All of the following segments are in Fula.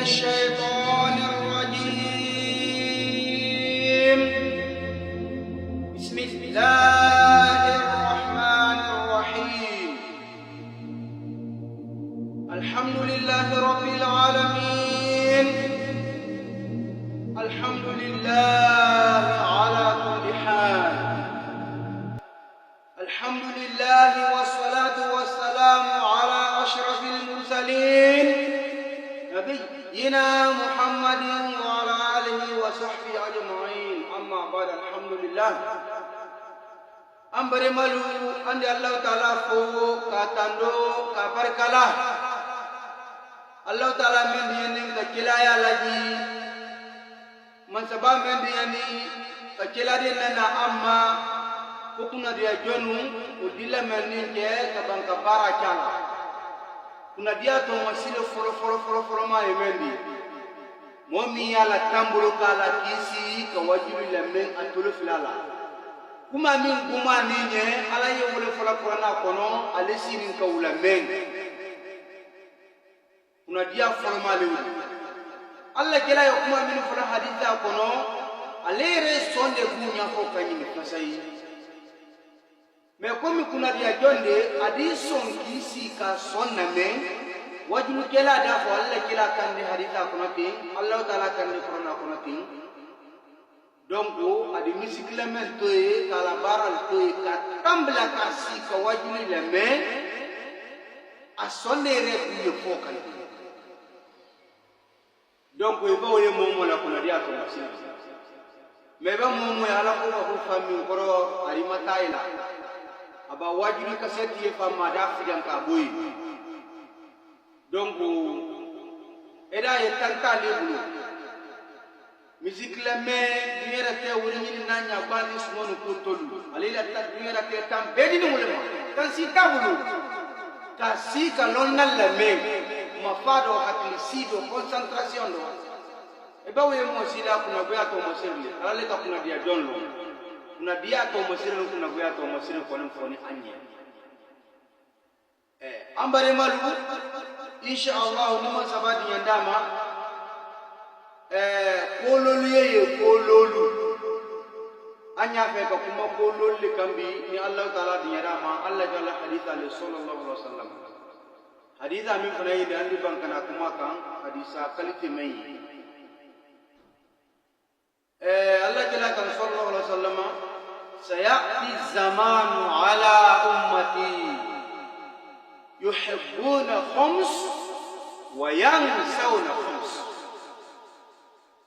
الشيطان الرجيم. بسم الله الرحمن الرحيم. الحمد لله رب العالمين. الحمد لله على كل حال. الحمد لله والصلاة والسلام على أشرف المرسلين نبينا محمد وعلى آله وصحبه أجمعين. أما بعد، الحمد لله. أمبر مالو أن الله تعالى فو كاتندو كبركلا الله تعالى من دينين كلايا لجي من سبب من ديني كلا ديننا أما kuna dia jonu udila meninje kabang kabara chala kuna dia to masile foro ma emendi momi ala tambulu kala kisi ka wajibi le men atulu filala kuma min kuma ninye ala yewule fola qur'ana kono ale sirin ka wula men kuna dia foro ma lewu alla kila yo kuma min fola haditha kono ale re sonde gunya ko kanyi kasai. Mais comme kuna dia jonde adison kisi ka sonna men wajulu kela da fo alla kila kan di haditha kuna tin Allah taala kan di qur'ana kuna tin donc adi misikla men to e kala baral to e ka tambla ka si ka wajulu le men a sonne re ku fo kan donc e bawo ye momo la kuna dia to masi mais ba momo ya la ko fami koro ari mataila aba wajulu kaseti ye fama da fidan ka boy donc eda ye tanta lebulu musique la me dinera te wuri ni nanya bani sumonu ko tolu alila ta dinera te tam bedini mulema kan si tabulu ka si ka lonnal la me ma fado hakli sido concentration do e bawe mo sida kuna boya to mo serle alale ka kuna dia donlo kuna dia to mosirin kuna goya to mosirin konin foni anye ambare malu insha Allah numa sabadi yandama kololu ye kololu anya fe ka kuma kololu kambi ni Allah taala diyarama Allah jalla haditha li sallallahu alaihi wasallam haditha min fana yi da andi bankana kuma kan hadisa kalite mai Allah jalla kan sallallahu alaihi wasallam سيأتي الزمان على أمتي يحبون خمس وينسون خمس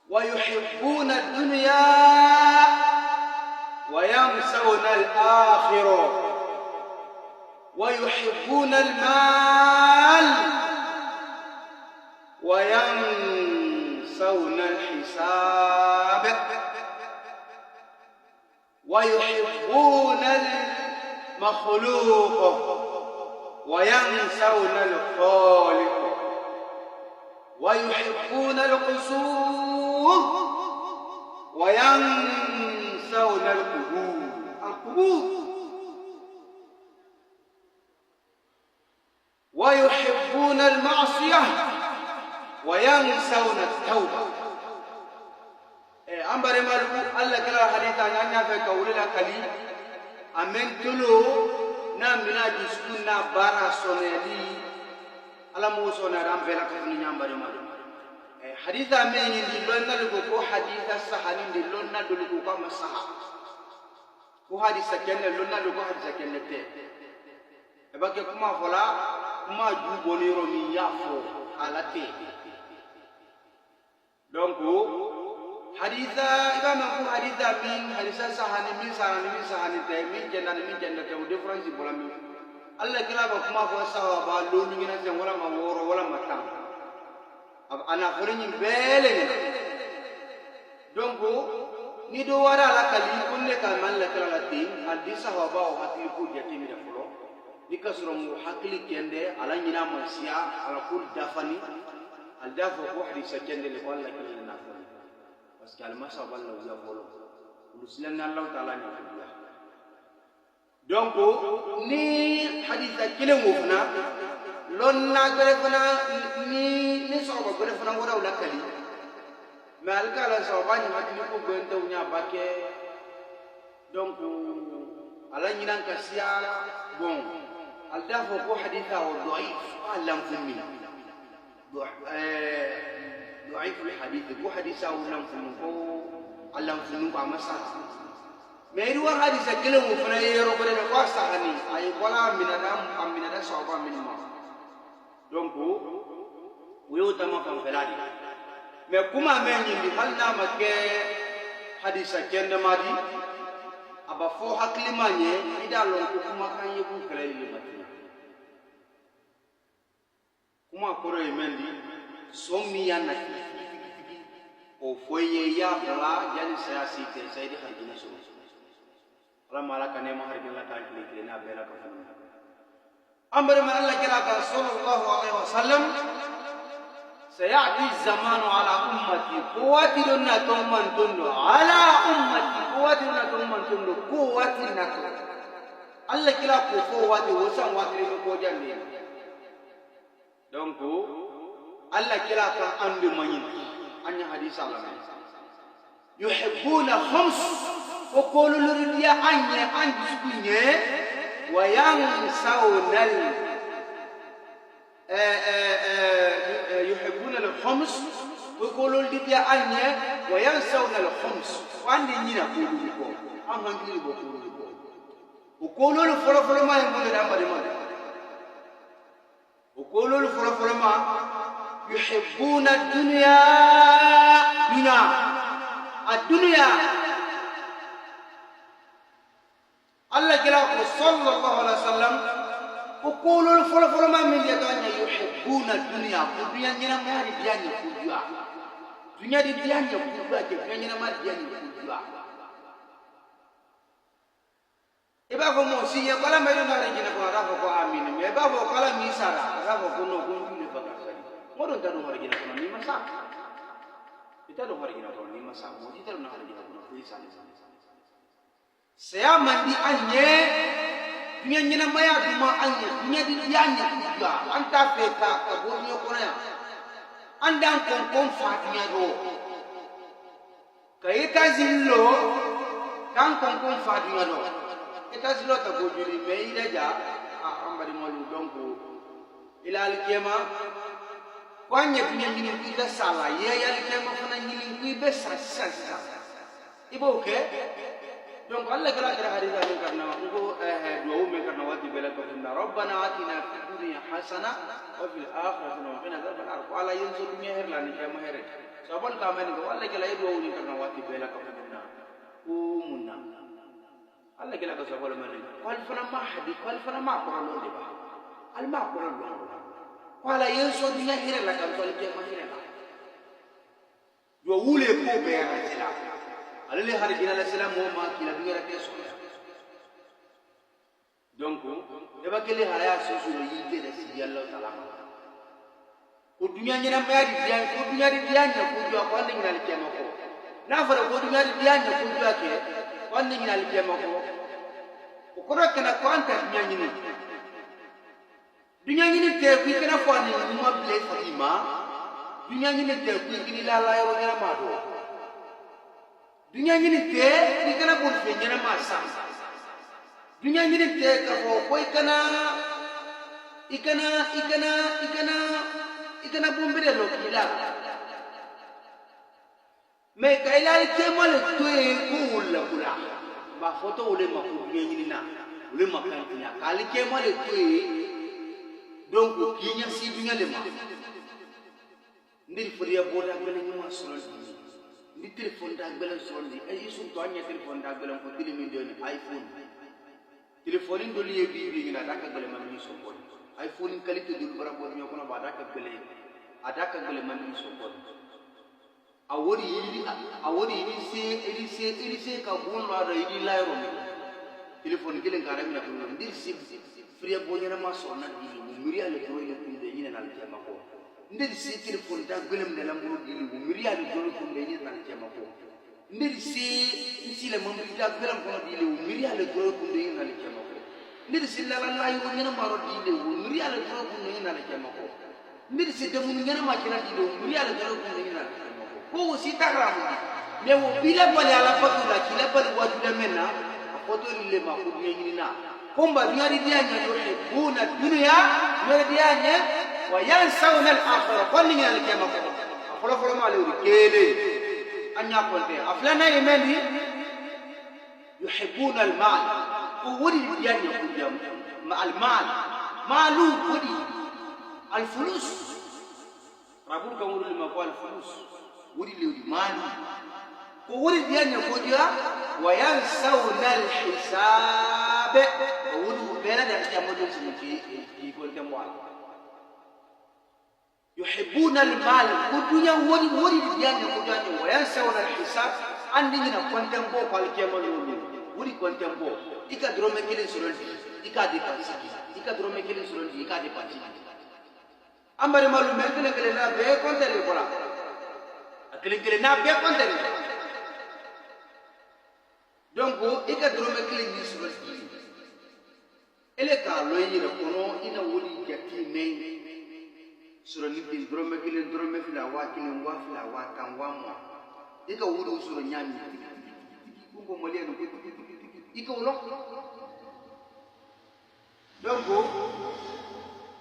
ويحبون الدنيا وينسون الآخرة ويحبون المال وينسون الحساب ويحبون المخلوق وينسون الخالق ويحبون القصور وينسون القبور ويحبون المعصية وينسون التوبة. ambare malu alla kala haditha nyanya fe kawlila kali amen tulo na mina diskunna bara soneli ala mo sona rambela ka ni nyambare malu haditha men ni lonna ko haditha sahani ni lonna do ko ka masaha ko haditha kenne lonna do ko haditha kenne te e bakke kuma fola kuma ju boniro mi yafo alate donc haditha ibama ko haditha min haditha sahani min sahani te min jenda te o difference bolami alla kila ba kuma ko sawa ba lo ni ngina te wala ma woro wala matam ana forini bele donc ni do wara la kali kunne ka man la kala ti haditha wa ba o hati ko jati mi da folo nikasro mu hakli kende ala nyina mansia ala kul dafani al dafa ko haditha kende le wala kala na parce que almasa wala wala bolo musliman Allah taala ni Allah donc ni haditha kile mufna lonna gare fana ni soba gare fana wala wala kali mais alkala soba ni matini ko bente unya bake donc ala nyinan kasiya bon aldafo ko haditha wa dhaif alam fumi ضعيف الحديث ko haditha ulam fumi ko alam fumi ba masa mais ruwa hadisa kele mo fana yero ko de ko sahani ay wala minada soba minima donc wo tama kan feladi mais kuma men ni halna make hadisa kende madi aba fo haklimanye idalo ko kuma kan yebu kala yi mati kuma koro mendi sommi yana o foye ya bala yani saya site saydi harjina so ala malaka ne ma harjina ta kile na bela ka fana amr man Allah kala sallallahu alaihi wasallam سيأتي الزمان على أمتي قواتنا تومن تندو على أمتي قواتنا تومن تندو قواتنا الله كلا قواتي وسام واتري بقوجاني donc الله كلا كان أمر منين أني حديث الله يحبون خمس وقولوا للرجال أني سكينة وينسون يحبون الخمس ويقولوا لدي أني وينسون الخمس وعندي نينا قولوا لكم أم هنجلي بقولوا لكم وقولوا لفرفر ما يقول الأمر ماذا وقولوا لفرفر ما يحبون الدنيا الدنيا الله كلا صلى الله عليه وسلم وقولوا الفرفر ما من يدعنا يحبون الدنيا الدنيا نينا ما هي دياني كوجوا الدنيا دي دياني كوجوا الدنيا نينا ما دياني كوجوا إبا فمو سيا كلا ما يدعنا رجينا كنا رافو آمين إبا فو كلا ميسارا رافو كنو كنجول بكاسي مودون تانو رجينا كنا نيما سا إتانو رجينا كنا نيما سا مودي تانو رجينا كنا كويسا سيا مندي أنيه dunia nyina maya duma anya dunia di dianya juga anta feka ka bonyo konya andan kon fatinya ro kayita zillo kan kon fatinya ro kita zillo ta gojuri me ida ja ambari molu donko ila alkema kwanya dunia nyina kita sala ye ya alkema fana nyina ku be sasa ibo ke donc Allah kala kala hadisa min karna ko duwa min karna wati bela ko inna rabbana atina fid dunya hasana wa fil akhirati wa qina adhaban nar ko ala yunsu dunya herla ni kama here sabon ka men ko Allah kala duwa min karna wati bela ko inna umunna Allah kala ko sabon men wal fana ma hadi wal fana ma qur'an lo ba al ma qur'an lo ko ala yunsu dunya herla kam to ke ma here duwa wule ko be ya sila alele hari dina la salam mo ma kila bingara keso donc eba kele haya soso le yite de si yalla salam ko dunya nyina mayadi dian ko dunya di dian ko jwa ko ande nyina le kema ko na fara ko dunya di dian ko jwa ke ko ande nyina le kema ko ko ro kana ko anta dunya nyini te ku kana fo ande ni ma ble fatima dunya nyini te ku kini la la yoro nyina ma do dunia nyini te ikana bon fe nyana masa dunia nyini te ka ko ikana bombe de lo kila me kaila te mole to e ko la kula ba foto ole ma ko dunia nyini na ole ma kan tinya kali ke mole to e donc kinya si dunia le ma ndiri foriya boda ngene nyuma solo ni téléphone da belen sondi ay sun to anya téléphone da belen ko dilimi doni iPhone téléphone ndo liye bi ngina da ka gele man ni so ko iPhone qualité dul bara bo ñoko no ba da ka gele man ni so ko awori ini se ka bon la da ini la yoro téléphone gele ngara mi na ko ndir si friya bo ñana ma so na di muri ale to ile kunde ñina na le ma ko ndedi si téléphone da gëlem de la mburu di lu miriade do ko ndé ñi tan ci mako ndedi si le mambu da gëlem ko di lu miriade do ko ndé ñi tan ci mako ndir silla wallahi won ngena maro dinde won ri ala dro ko ngena la kema ko ndir sidde mun ngena ma kina dinde won ri ala dro ko ngena la kema ko ko si tagram me wo bila bale ala fatula kila bal wajula menna akoto lile ma ko ngina komba ngari dianya do buna dunya ngari dianya wa yansawna al-akhirah kon ngena la kema ko afolo folo ma le kele anya konte aflana yemendi يحبون المال وودي يعني يقول مع المال مالو ودي الفلوس رابون كمول لما قال الفلوس ودي اللي مالو وودي يعني يقول وينسون الحساب وودي بلد يعمل جنسي يقول كموال يحبون المال والدنيا ودي يعني يقول وينسون الحساب عندي هنا كونتم بو بالكيمون wuri kontembo ika drome kelen surondi ika de patisi ika drome kelen surondi ika de patisi ambare malu mentele kelen na be kontere kola kelen na be kontere donc ika drome kelen ni surondi ele ka loyi re kono ina wuri jati me surondi din drome fila wa kelen wa fila wa kan wa mo ika wuri suro nyami ko mo le no iko lo donc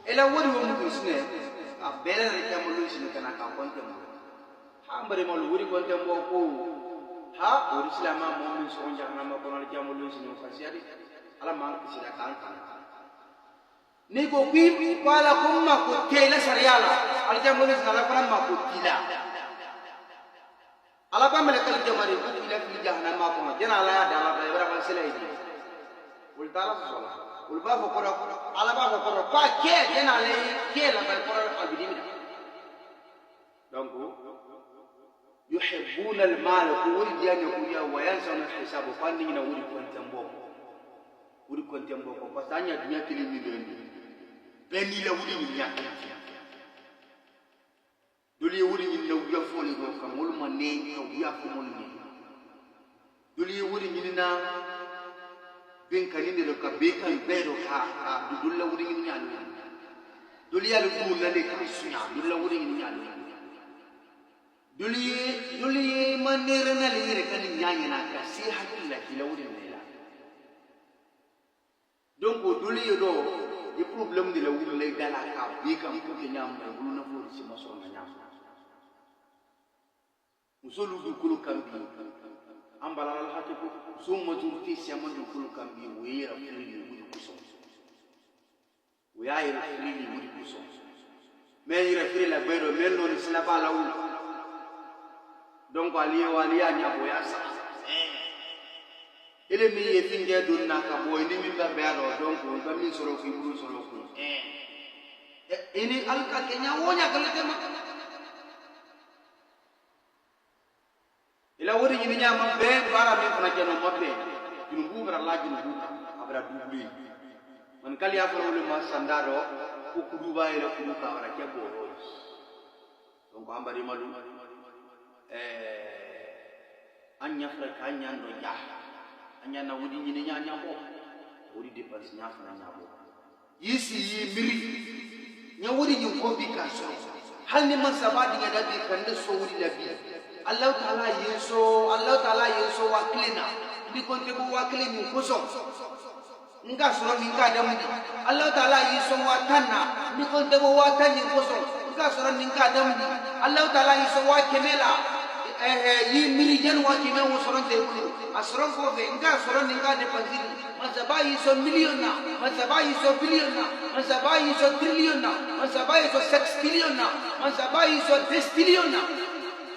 ela wori wo mu sine a bela re kam lo sine kana ka konte mo ha mbare mo wori konte mo ko ha wori islama mo min so janna ma ko na jam lo sine ko siadi ala ma ko sida kan kan ni ko bi pala ko ma ko tela sariala ala jam lo sine ala fara ma ko tila ala ba mele kal jamari ko ila fi jahannama ko jana ala ya dala ba ibra ban sila idi ul dala sola ul ba ko ala ba ko pa ke jana le ke la ba ko abidi mi donc yuhibbuna al mal ko wuri dianya ko ya wa yansawna al hisab ko andi na wuri ko tembo ko pasanya dunya kili mi bendi beni la wuri mi nyaka duli wuri ni law ya foli go kam wol ma ne ko ya ko mon ni duli wuri ni na ben kaninde lo ka be kan be do ka dul la wuri ni nyalu duli ya lu na le ka sunya dul la wuri ni nyalu duli man ne rena le re kan nyanya na ka si hakilla ki la wuri ni la donc duli yo do e problème de la wuri lay dala ka be kan ko ke nyam na wulu na fo si ma so na nyam musolu du kulu kambi ambala al hatibu summa turti siamandu kulu kambi wira fili wudi kuso wira fili wudi kuso me ira fili la bedo mello ni silaba la wu donc aliya nya boya sa ele mi ye finge do na ka boy ni mi ba beado donc ba mi soro fi buru soro ko ini alka kenya wonya kala tema ila wori ni nyama be bara mi fana jeno mabbe dum bu bara laji no bu abra dubli man kali ya fara wala ma sandaro ko kudu ba ila kudu ka bara ke bo donc ambari malu anya fara kanya ndo ja anya na wodi ni nya bo wodi dépense nya fana nya bo yisi yi miri nya wodi ni ko bi ka so hal ni man sabadi ga dabi kan da so wodi labi Allah Ta'ala yeso wakilina ni konte bu wakilini kuso nga sura ninga damudi Allah Ta'ala yeso watanna ni konte bu watani kuso nga sura ninga damudi Allah Ta'ala yeso wakemela yi milijan wakime wo sura te ku asura ko ve nga sura ninga de panzili masabai so miliona masabai so biliona masabai so triliona masabai so 6 biliona masabai so 10 biliona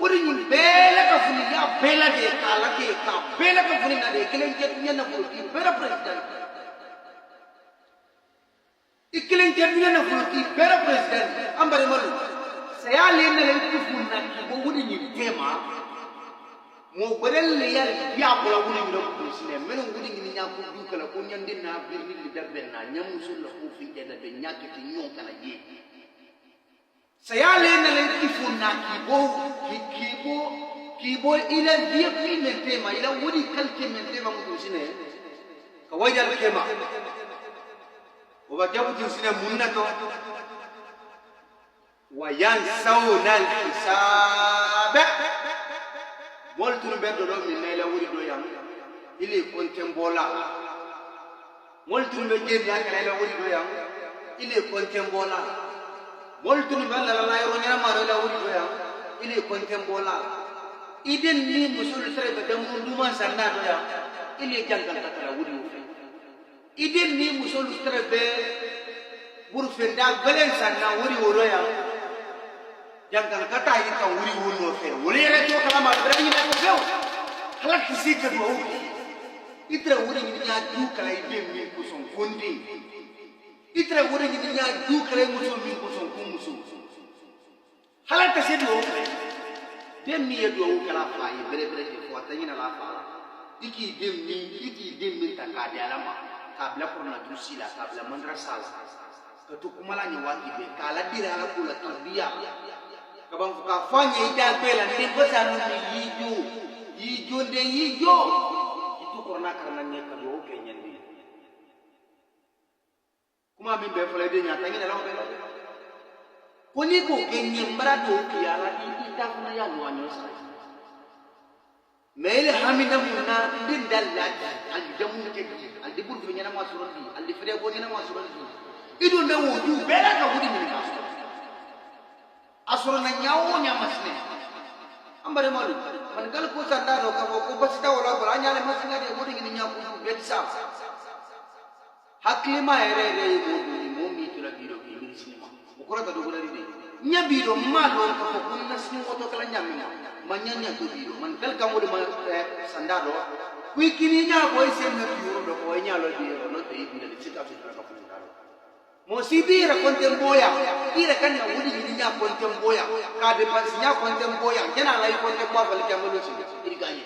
wuri ni bela ka funi ya bela de kala ke ka bela ka funi na de kelen ke dunya na furu bela president ikelen ke dunya na furu bela president ambare malu saya le na le ku funna ki bo wuri ni tema mo gorel le ya bola wuri ni ko sine men wuri ni nya ko du kala ko nyande na bir ni li dabbe na nyam sul ko fi de da be nyaki ti nyon kala ye saya le na le kifunna kibo ila dia mentema ila wudi kalke mentema mutu sine ka wajal kema وبجابوا تنسينا منتو وينسون الحساب مولتون بدو من نيلا ولي دو يام إلي كنتم بولا مولتون بجيب يا نيلا ولي دو يام إلي كنتم بولا مولتون بلا لا يرونيا ما نيلا ولي دو يام إلي كنتم بولا إذن لي مسؤول سري بدمون دوما سنة دو يام إلي جانغان تكلا ولي وفي إذن لي مسؤول سري برفندا بلن سنة ولي ورويا jangan kata kita wuri no fe wuri re to kala ma brani na ko feu kala kisi ka do itra wuri ni nya du kala ibe mi ko son kondi itra wuri ni nya du kala mo son mi ko son ko muso hala ta se do dem mi do kala fa yi bere bere ke fo ta ni na la fa iki dem mi ta ka de alama kabla kurna dusila kabla madrasa ka to kumala ni wajibe kala dira la kula tarbiya kabang kafanya idabela ndiposa nuni yijo nde yijo itu korna karena nyeka do kenya ni kuma mi be fole de nyata ngina lawo bela koni ko kenya mbrado kiala di tafuna ya no anyo sa mele hamina munna ndalla al jamu ke al dibul fi nyana masurati al difre ko nyana masurati ido ndawo ju bela ka hudi ni ka asoro na nyawo nyamasne ambare malu man gal ko sanda do ka ko basita wala bala nyale masinga de modi ni nyaku betsa haklima ere mo mi tula biro ki mi sinema ko rata do gulari de nyabiro malo ka ko kunna sinu to kala nyamina manyanya to biro man gal ka modi ma sanda do wikini nya boy sem na biro do ko nyalo biro no te ibina de sita sita ka Mosibi ra kontemboya ira kan na wudi ni nya kontemboya ka de pas nya kontemboya jena la kontemboya bal jamalo si iri ganye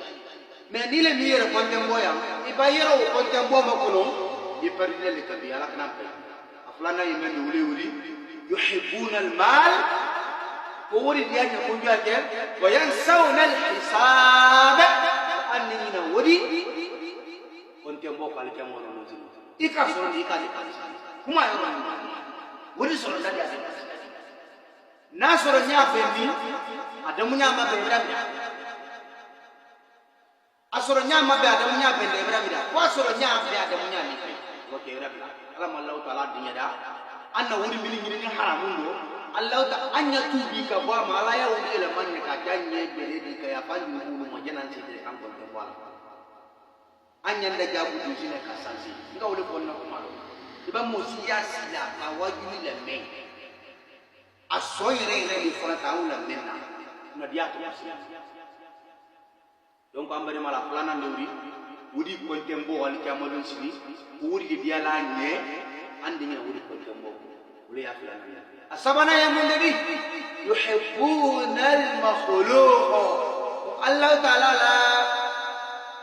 me ni le mi ra kontemboya ibayero kontemboya makuno iparine le kabi ala kana pe aflana yemen wuli yuhibbuna al mal ko wuri dia nya ko biya ke wa yansawna al hisab annina wudi kontemboya bal jamalo mo ikaso ni ka kuma yoro wuri soro dadi ade na soro nya bendi adamu nya ma be brabi asoro nya ma be adamu nya be brabi da ko soro nya be adamu nya ni pe oke brabi Allah mallahu taala dinya da anna wuri mini ni haramun do Allah ta anya tubi ka ba mala ya wuri le man ka janye be di ka ya fanju hulu mo janan ci de kan ko wala anya nda jabu du sine ka sansi nga wuri ko na kuma iba mosia sila awajuni la men asoyre ni fona taula menna na dia to donc ambare mala plana nduri wudi ko tembo wal kamalon sibi wudi dia la ne andi ngena wudi ko tembo wuli ya plana asabana ya mundabi yuhibbuna al makhluq Allah taala la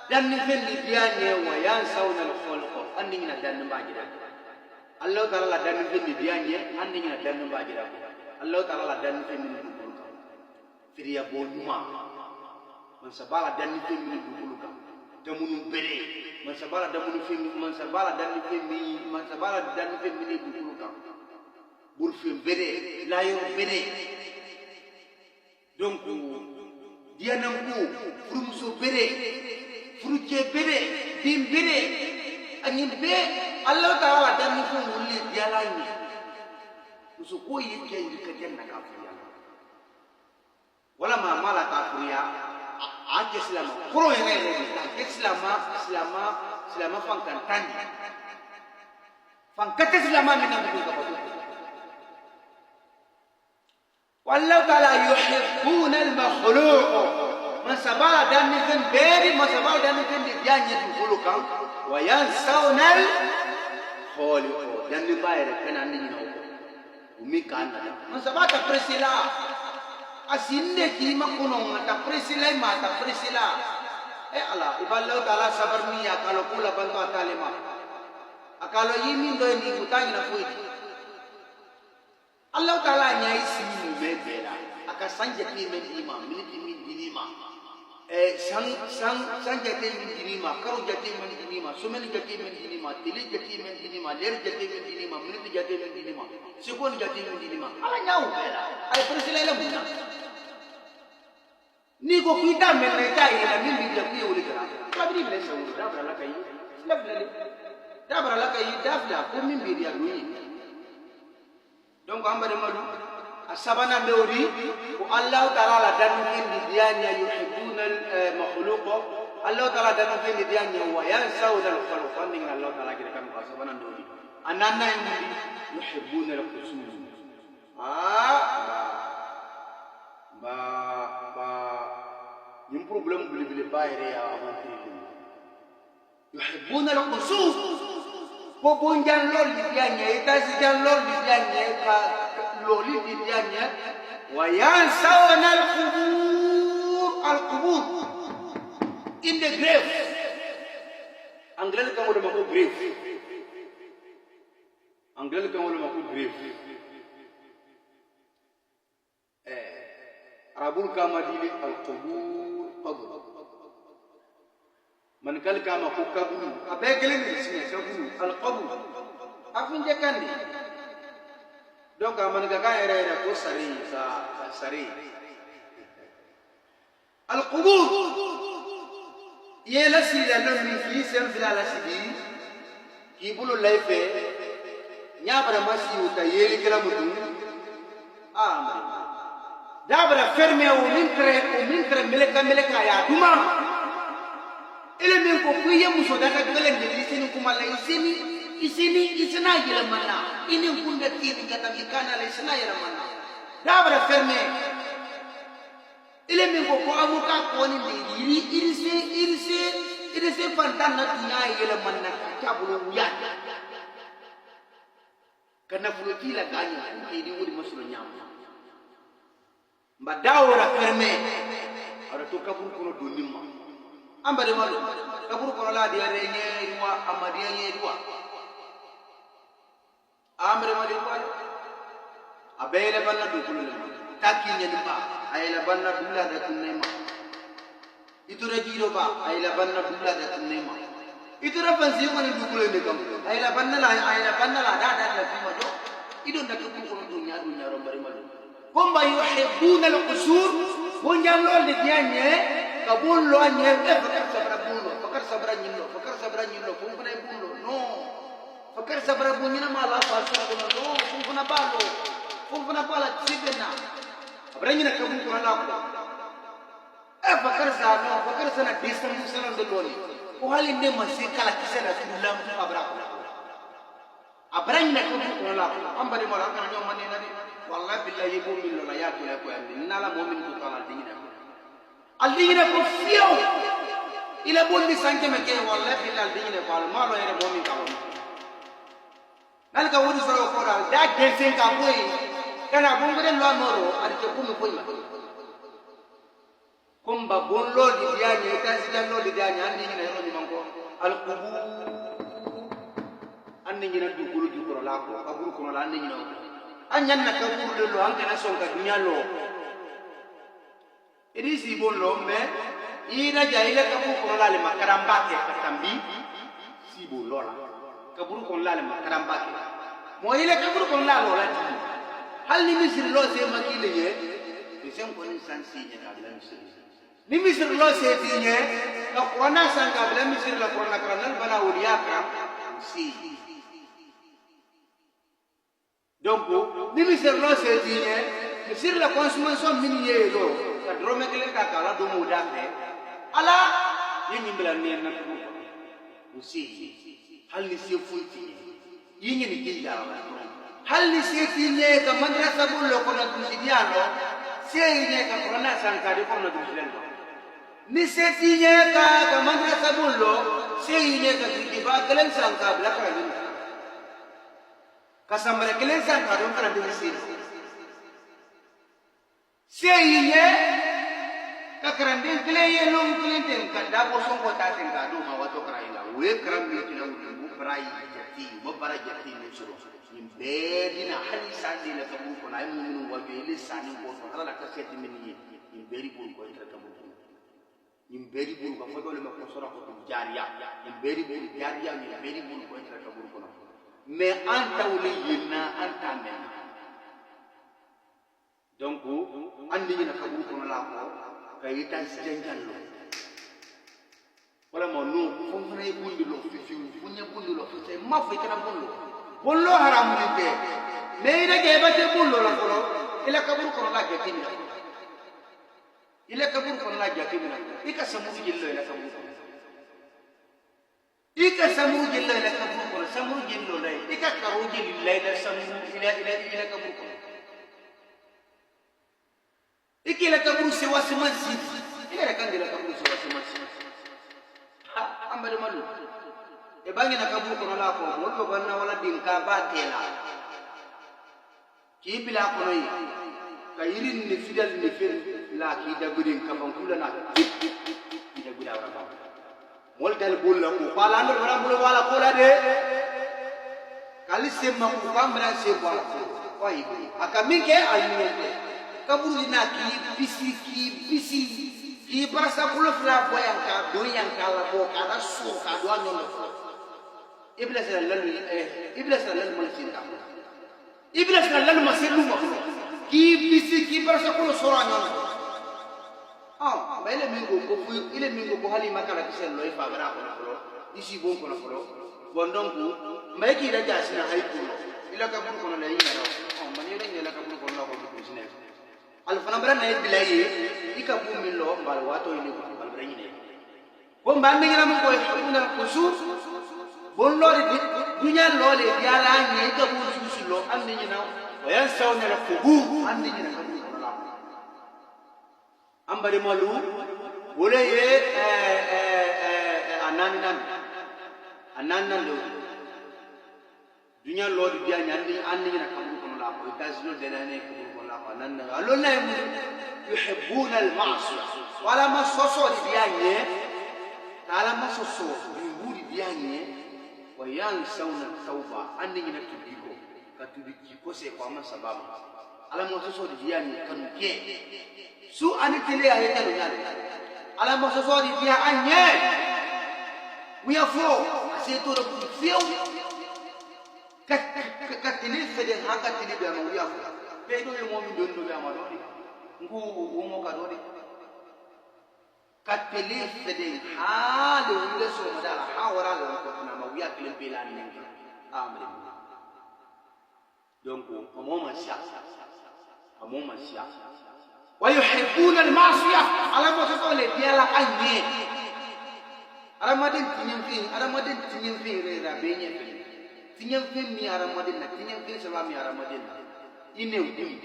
dan ni fen dia ne wa yansawna al khuluq andi ngena dan mbajira Allah taala dan fi bidianye andi ngina dan mbajira Allah taala dan fi min dukuluka firiya bonuma man sabala dan fi min dukuluka damunu bere man sabala dan fi min dukuluka bul fi bere la yo bere donc dia nangu furumso bere furuke bere dim bere angin be Allah taala dan fu wuli dialani musu ko yake yi ka janna kafiriya wala ma mala kafiriya ake islam kuro ne islam fankan tani fankata islam min nabi ka batu wallahu taala yuhibbuna al makhluq man sabala dan nifin beri man sabala dan nifin dianya dukulukan wa yansawna al khaliq dan ni bayre kana ni no umi kana man sabata presila asinde ki makuno mata presila ala iballahu taala sabar niya kalau kula bantu akalema akalo yimi ndo ni kutangi na fuiti Allah taala nyai simi mbela akasanje ki men imam miliki min dinima sang jate min dinima, karo jate min dinima, sumeni jate min dinima, tili jate min dinima, ler jate min dinima, minute jate min dinima, sekon jate min dinima. Ala nyau bela. Ay presila ila muna. Ni ko kita men na ta ila min bi la ku yuli kara. Kabri bele sawu da bra la kai. Labla da bra la kai dafla ko min bi dia duyi. Donc amba de madu asabana mewri ko Allah taala la danu ken di dianya yuhibbuna al makhluqa Allah taala danu ken di dianya wa yansawna al khuluqa ning Allah taala kira kan ko asabana ndori ananna yindi yuhibbuna al qusul ba yim problem bili bayre ya amanti yuhibbuna al qusul ko bonjan lol di dianya itasi jan lol di dianya ka loli di dianya wa yansawna al-qubur in the grave. Anglais kan wala mako grave. Anglais kan wala mako grave. Arabul kama dili al-qubur qabr. Man kal kama ko kaburu abegelen ni kaburu al-qabr. Afin jakandi. Donc man ga era ko sari sa sari al qubur yela sila no mi fi sem fila la sidi ki bulu laife nyabara masi uta yeli kala mudu amri dabara ferme o mintre meleka ya duma ele men ko kuye muso daga gelen de isini kuma la isina yela manna ini kunda tini kata mikana la isina yela manna dabara ferme ile min ko amuka ko ni de irise pantana tina yela manna ka bulu ya kana fuloti la ganyo ke di wodi masulo nyam mbadawra ferme ara to kabur ko do nimma ambare malu kabur ko la di renye wa amadiye nyedwa amre mali ko abele banna du kullu takki nyedi ba ayla banna dulla da tunema itura jiro ba ayla banna dulla da tunema itura fansi ko ni du kullu ne kam ayla banna la da fi ma do idon da ko dunya rombare malu komba yuhibbuna al-qusur bonjan lol de dianye kabul lo anye fakar sabra nyillo ko ngana bullo no fakar sabra bunyina mala fasu ko no fufuna pala tsibena abranyina kabul ko la ko fakar sana disam sana de loli ko hali ne masikala kisana tulam abra abranyina kabul ko la ko ambari mala kana nyoma ne nadi wallahi billahi bo min la ya ko andi nala mu'min ko tala aldingina ko fiyo ila bondi sanke me ke wallahi billahi aldingina ko al malo ere mu'min ka woni nalka wodi soro ko dal da gesen ka boy kana bongore lo noro adi ke kumi boy ma kumba bonlo di dianya tasi jallo di dianya andingina ero ni manko al qubu andingina dugulu duguro la ko aburu ko la andingina anyan na kaburu de lo an kana sonka dunya lo idi si bollo me ina jaile kaburu ko la le makaramba ke katambi si bollo la kaburu ko la le makaramba ke mo ile kaburu ko la lo la ti hal ni misir lo se makile ye de sem ko ni sansi je ka bla misir ni misir lo se ti ye ka kona sanga bla misir la kona kanal bana uliya ka si donc ni misir lo se ti ye misir la consommation minier lo ka drome kele ka kala do mo dande ala yini mbela ne na ko usi hal ni se fuiti yini ni gilla hal ni se tinye ka madrasa bullo ko na kusidiano se yini ka korona sankari ko na dusilendo ni se tinye ka madrasa bullo se yini ka diba kelen sanka bla ka ni ka samre kelen sanka do kana bi se yini kakarande kile yelong kilenten kanda boson ko taten ka do ma wato kraila we kram bi tina mu brai jati mo bara jati ni suro imbe dina hali sandi la kabu ko na mu minu wa be le sani ko ala la ka seti min yi imbe ri ko tra kabu beri bulu ka foto le ma ko sora ko jariya beri bulu jariya ni beri bulu ko tra ka bulu ko no mais anta wala yinna anta men donc andi ni ka bulu ko la ko ka yita janjallo wala mo no fo fana e bundi lo fi fi fu ne bundi lo fi sai ma fa kana bollo haram ni te mais ina ke ba te bollo la ko ila ka bulu ko la ke tin ila kabur ko la jati mina ika samu jillo ila kabur ika samu jillo ila kabur ko samu jillo lay ika karu jillo ila samu ila kabur ko ikila kabur se wasimasi ila kan ila kabur se wasimasi ambale malu e bangi na kabur ko la ko mo ko banna wala dinka ba tela ki bila ko noyi kayirin ni fidal ni fer la ki da gudin kaban kula na ki da guda wala mol dal bolla ko fala ndo wala bulo wala ko la de kali semma ko kamra se wala ko yi akaminke almiyete kaburu na ki bisi ki barasa kulo fla boyan ka do yan kala ko kada so ka do no iblis la mal sinda iblis la masilu ma ki bisi ki barasa kulo sora nyona ba ile mingo ko fu ile mingo ko hali makala kisel loy fa gara ko isi bon ko ko bon donc mbay ki da jasina hay ko ila ka bon ko la yina man yele ngela ka bon ko la ko ko sine al fana bara na bilaye ika bu min lo mbal wato ni ko al bara yine bon ba mi ngam ko hakuna kusur bon lo di dunya lo le diala ni ka bu susu lo am ni na wa yansawna la fubu am ni na ka bu ko la ambari malu wole ye anannan lo dunya lo di dia nyandi anni na ka bu ko la ko taslo de na ne ko ko la ko nan na lo na yuhibbuna al ma'siyah wala masoso di dia nye ala masoso di buri dia nye wa yansawna tauba anni na tudiko ka tudiki ko se kwa masababu ala masoso di dia nye kan ke su ani tele ya heta dunyani ala masoso di dia anye we are flow aseto do feel ka tele fede haka tele be ma we are flow be do mo mi don do be ma do ngu wo mo ka do ka tele fede ha le wile so ma dala ha wara lo ko na ma we are clean be la ni amen donc mo ma sia ويحبون المعصية على ما تقول ديالا أني على ما دين تنين فين ريرا بيني تنين فين مي على ما دين تنين فين سلامي على ما دين إنه دين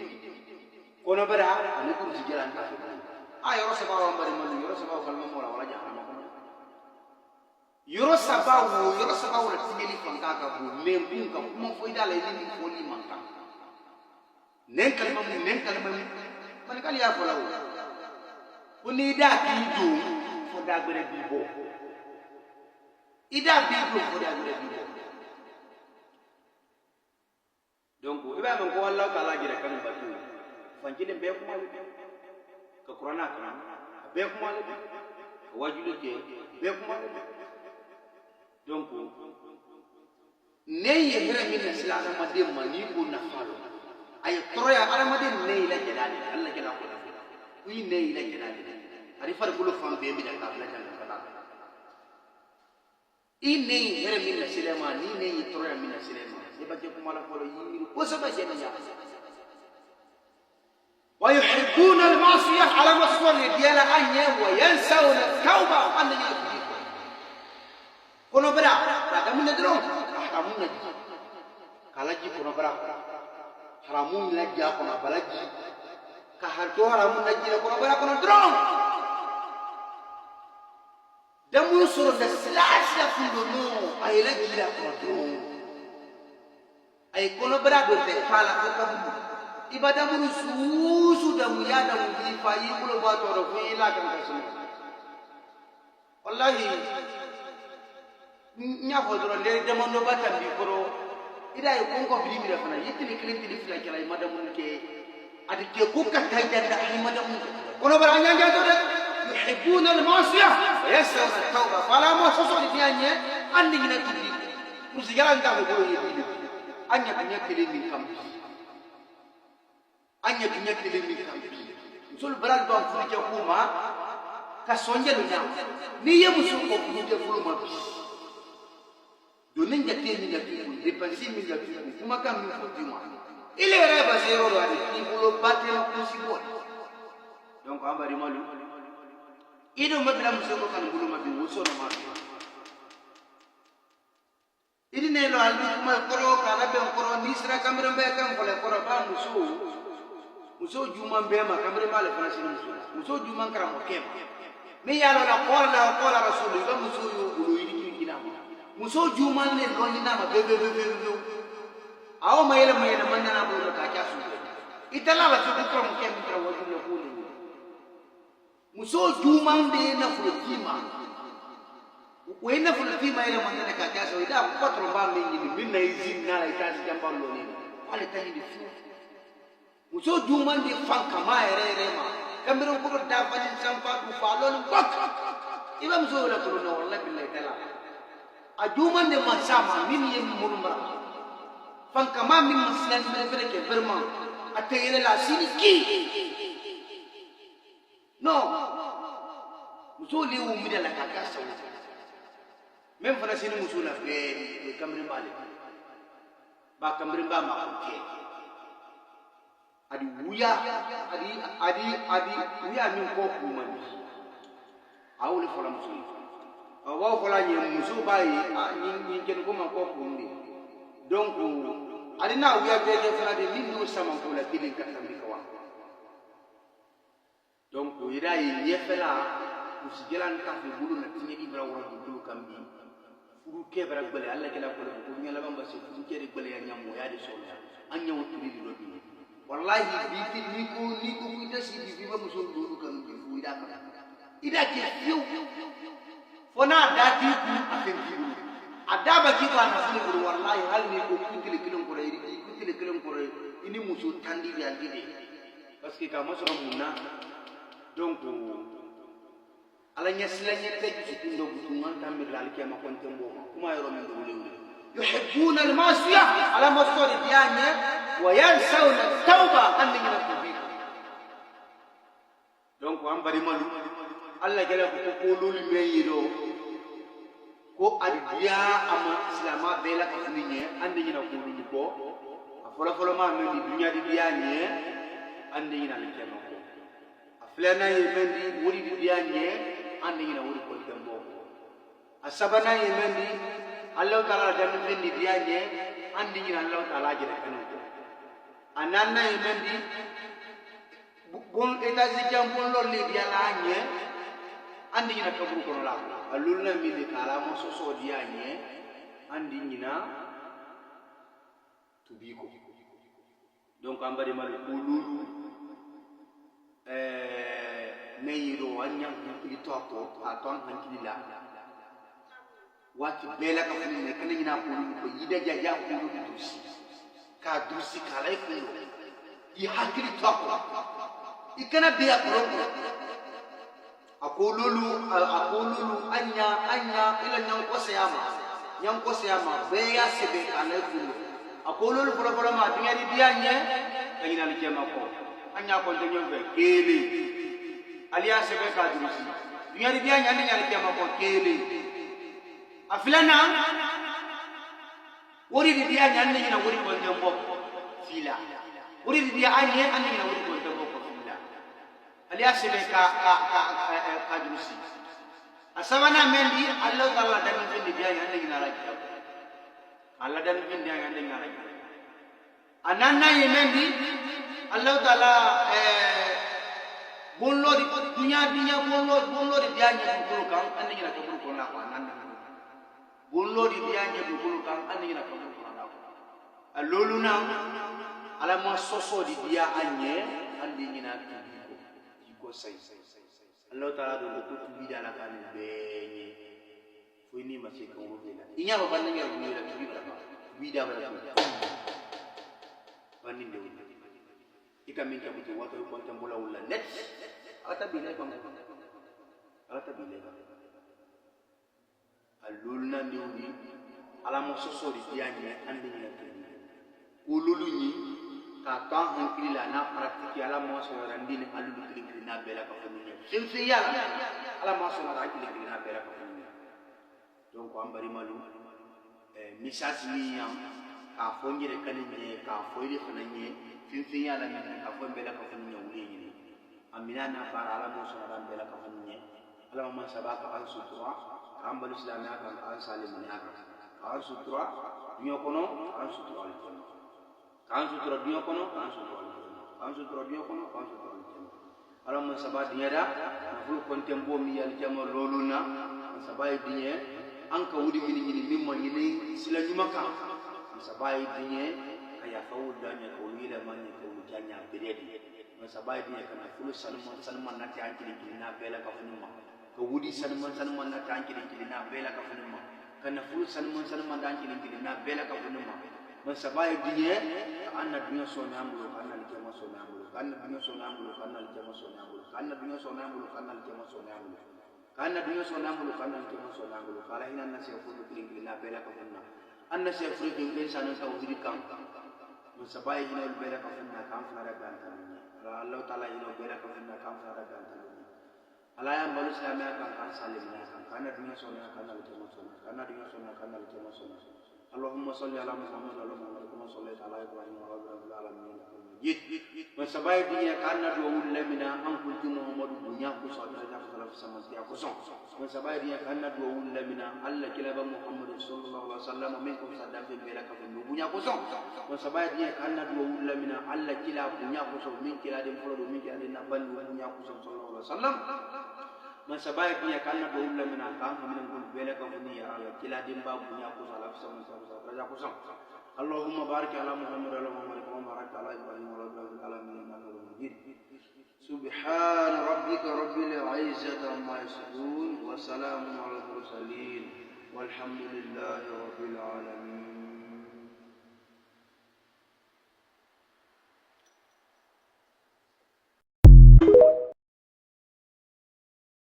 كنا برا أنا كم تجيلان كافي يورو سباو أمباري مالو يورو سباو كلمة مولا ولا جاهنا يورو سباو لتنيني فانكا كابو ميمبون كابو ما فويدا ليني فولي مانكا نين كلمة man kali ya fola wo ni da ki do fo da gbere bibo ida bibo fo da gbere bibo donc iba man ko Allah taala gira kan batu fanjide be ko mal ka qur'ana kan be ko mal wajude ke be ko mal donc ne yehra min islam ma dem mani ko na falo ay troya aramade ne ila jalali Allah jalla ko wi ne ila jalali ari far ko lo fam be mi da ka la jalla kala inni here min silema ni ne troya min silema e ba je ko mala ko yi ko sa ba je na wa yuhibbuna al ma'siyah ala maswali diala anya wa yansawna tauba an yaqdi kono bra da mun dro ahkamun kala ji kono bra haramun la ja ko na balaji ka har to haramun na jira ko na bara ko na drong da mun suru da slash la fundo no ay la jira ko na drong ay ko na bara do te fala ko ka bu ibada mun susu da mu ya da mu bi fa yi ko ba to ro ko ila kan ka sunu wallahi nya ko do le de mon do batam bi ko ida yi konko bili mi refana yitini kilintini fila kala madamun ke adi ke ku ka tayda da ay madamun kono bara nyanga to de يحبون المعصية وينسون التوبة فلا ما سوسو دي اني اندي ني تدي مسيغلا نتا ko يبي anya dunya kele min kam anya dunya kele min kam sul baral ba fu je kuma ka sonje do nyam ni yemu so ko fu je fu ma bi do nin ja te ni ja tu dépenser mi ja tu kuma kam mi fo ti mo ile reba zero do ani ki bulo batel ko si bo donc ambari malu ido mabila muso ko kan bulo mabi woso no ma ini ne lo albi kuma koro kana be koro ni sira kamera be kan ko le koro ba muso juma be ma kamera ma le fanasi muso juma kara mo ke mi ya lo la qala rasul ba muso yo bulo ini kina muso juma ne lo ni na ma be aw mayela man na bulo ka kya su itala la su ko mo ke mi kara wo ni ko ni muso juma be na futima wena fultima ile mandana kakaza ida kwatro mbambe ngini minna izini na itazi jamba loni wale tani di fu muso juma ndi fanka ma ere ma kamero ko da fani sampa du falon bak iba muso la ko no wallahi billahi tala a juma ndi masama min yem mulumra fanka ma min muslan bere ke berma atayele la sini ki no muso li wu mi la kakaza même fana sini musula be kamri male ba kamri ba ma ko adi wuya adi wuya min ko kuma ni awul fala musu awa fala ni musu bayi ni ken ko ma ko kumni donc adi na wuya be fala de min do sama ko la kidin ka tambi ko wa donc ida yi fela musigelan ka fi bulu na tinye ibra wora du kambi furu kebra gbele alla kala ko ko nyala bamba se furu kere gbele ya nyamo ya de sola anya woturi di lodi wallahi bi ni ko ita si bi ba muso do kan bi fu ida ka ida ke fiu fona dati ku afen ki adaba ki ba na fu wallahi hal ni ko kutile kilon ko ri kutile kilon ko ini muso tandi ya dide parce que ka maso munna donc ala nyasilanya teju sikindo butungan tamir lal kiyama kontembo kuma yoro men do lewu yuhibbuna al-ma'siyah ala masori dianya wa yansawna at-tauba annina tubi donc am bari malu alla gele ko lolu meyido ko adiya ama islama bela ko ninye annina ko lolu ko afolo ma men di dunya di dianye annina le kiyama ko aflana yemendi wuri di dianye andi ina wuri ko tembo asabana yemendi Allah taala dan fendi dianye andi ina Allah taala jere kanu ananna yemendi bon etazi jambon lol li dialanye andi ina kaburu ko la alulna mi de kala mo soso dianye andi ina tubiko donc ambari mal kululu neyiro wanyam hankili toko aton hankili la wati bela ka funi ne kana nyina ko yida jaja ko dusi ka dusi kala ko yi hankili toko ikana biya ko akolulu anya ila nyam ko sayama be ya sebe kala ko akolulu bolo ma dinya di dianye kanyina li jema ko anya ko de nyombe kele aliya sebe ka durusi dunya di dia nyande nyale kiyama ko kele afilana wori di dia nyande nyina wori ko ndembo fila wori di dia anye ande nyina wori ko ndembo ko fila aliya sebe ka durusi asabana mendi Allah taala dan fendi dia nyande nyina la kiyama Allah dan fendi dia nyande nyina la kiyama ananna yemendi Allah taala bonlo di dunya bonlo di dianya bulu kan andi ngina ko bulu na ko nanda bonlo di dianya bulu kan andi ngina ko bulu na ko alolu na ala mo soso di dia anye andi ngina ko sai Allah taala do ko tu bida la kan benye fo ni ma se ko wona inya ba banda ngar bu la bida ba bandi de ika min ka butu wato ko tambola wala net ata bi nay ko ala ta bile ga alulna ndiwni ala mo sosori dianye andi ni tini ululu ni ka ta hankili la na pratique ala mo so randi ni alulu kili na bela ka fani sin ya ala mo so na kili na bela ka fani donc ambari malu message ni ya ka fongire kanine ka foire fananye fin ya la ni ka fo bela ka fani wuli ni amina na para ala mo so na bela ka fani ala mo sabaka al sutra ambali islamia kan an salim ni aka an sutra dunya kono an sutra al janna kan sutra dunya kono kan sutra al janna kan sutra dunya kono kan sutra al janna ala mo sabati yada na fu kontembo mi yal jama loluna sabai dinye an ka wudi mini mimma yini sila nyumaka sabai dinye kaya fawul danya ko wila manya ko janya beredi sabai dinye kana fulu salman na tanki na bela ka funuma ko wudi salman na tanki na bela ka funuma kana fulu salman tanki na bela ka funuma man sabai dinye anna dunya so namulo kana likema so namulo kana dunya so namulo kana likema so namulo kana dunya so namulo kana likema so namulo kana dunya so namulo kana likema so namulo kala hina na se fulu na bela ka funuma anna se fulu dinge sanan tawhid kan man sabai hina bela ka funuma kan fara ganta Allah taala hina bela ka funuma kan fara ganta ala ya balu islamia kan salim na kan kana dunya so na kana likema so kana dunya so na kana likema so اللهم صل على محمد وعلى محمد كما صليت على ابراهيم وعلى ال العالمين جيت وسباي دي كان دو لمنا ان كنت محمد دنيا كو صلى الله عليه وسلم يا كوسون وسباي دي كان دو لمنا الله كلا محمد صلى الله عليه وسلم منكم صدام بلا كفن دنيا كوسون وسباي دي كان دو لمنا الله كلا دنيا كوسون من كلا دي فلو من كلا دي نبل دنيا كوسون صلى الله عليه وسلم man sabai punya kana do ulla mina kan min gol bele ko ni ya ala kila dimba punya ko salaf sama raja ko sam allahumma barik ala muhammad wa ala muhammad kama barakta ala ibrahim wa ala alamin innaka majid subhan rabbika rabbil izzati amma yasifun wa salamun ala al mursalin walhamdulillahi rabbil alamin